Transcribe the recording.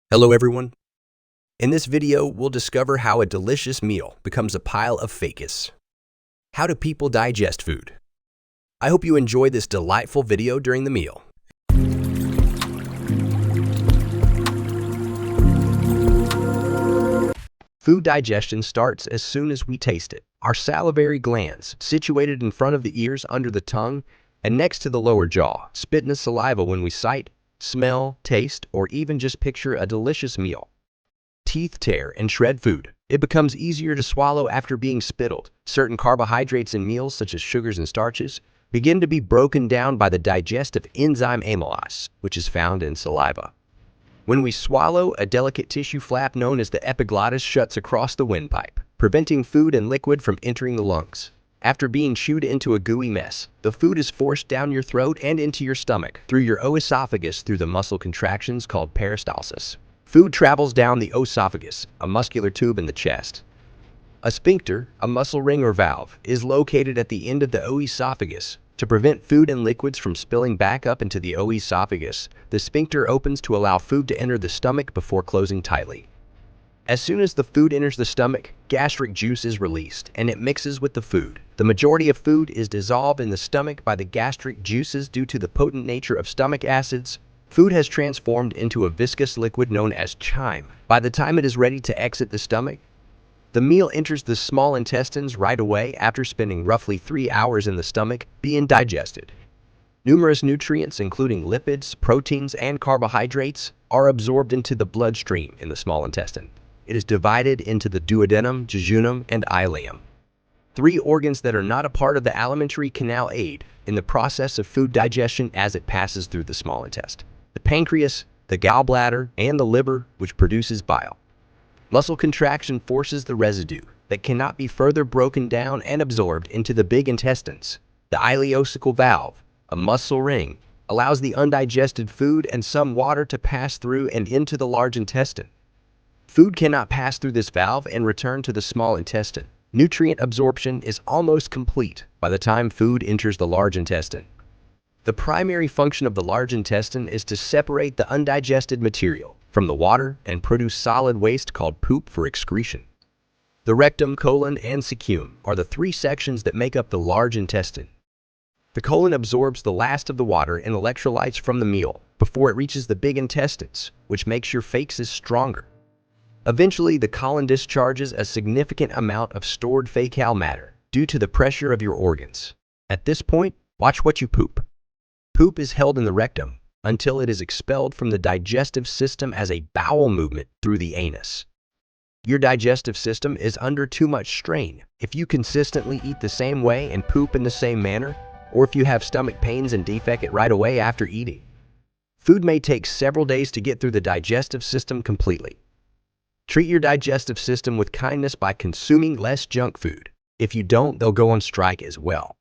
Hello everyone. In this video, we'll discover how a delicious meal becomes a pile of facus. How do people digest food? I hope you enjoy this delightful video during the meal. Food digestion starts as soon as we taste it. Our salivary glands, situated in front of the ears under the tongue and next to the lower jaw, spit in the saliva when we sight, smell, taste, or even just picture a delicious meal. Teeth tear and shred food. It becomes easier to swallow after being spittled. Certain carbohydrates in meals, such as sugars and starches, begin to be broken down by the digestive enzyme amylase, which is found in saliva. When we swallow, a delicate tissue flap known as the epiglottis shuts across the windpipe, preventing food and liquid from entering the lungs. After being chewed into a gooey mess, the food is forced down your throat and into your stomach through your oesophagus through the muscle contractions called peristalsis. Food travels down the oesophagus, a muscular tube in the chest. A sphincter, a muscle ring or valve, is located at the end of the oesophagus. To prevent food and liquids from spilling back up into the oesophagus, the sphincter opens to allow food to enter the stomach before closing tightly. As soon as the food enters the stomach, gastric juice is released and it mixes with the food. The majority of food is dissolved in the stomach by the gastric juices due to the potent nature of stomach acids. Food has transformed into a viscous liquid known as chyme. By the time it is ready to exit the stomach, the meal enters the small intestines right away after spending roughly 3 hours in the stomach being digested. Numerous nutrients, including lipids, proteins, and carbohydrates, are absorbed into the bloodstream in the small intestine. It is divided into the duodenum, jejunum, and ileum. 3 organs that are not a part of the alimentary canal aid in the process of food digestion as it passes through the small intestine: the pancreas, the gallbladder, and the liver, which produces bile. Muscle contraction forces the residue that cannot be further broken down and absorbed into the big intestines. The ileocecal valve, a muscle ring, allows the undigested food and some water to pass through and into the large intestine. Food cannot pass through this valve and return to the small intestine. Nutrient absorption is almost complete by the time food enters the large intestine. The primary function of the large intestine is to separate the undigested material from the water and produce solid waste called poop for excretion. The rectum, colon, and cecum are the 3 sections that make up the large intestine. The colon absorbs the last of the water and electrolytes from the meal before it reaches the big intestines, which makes your facus stronger. Eventually, the colon discharges a significant amount of stored fecal matter due to the pressure of your organs. At this point, watch what you poop. Poop is held in the rectum until it is expelled from the digestive system as a bowel movement through the anus. Your digestive system is under too much strain if you consistently eat the same way and poop in the same manner, or if you have stomach pains and defecate right away after eating. Food may take several days to get through the digestive system completely. Treat your digestive system with kindness by consuming less junk food. If you don't, they'll go on strike as well.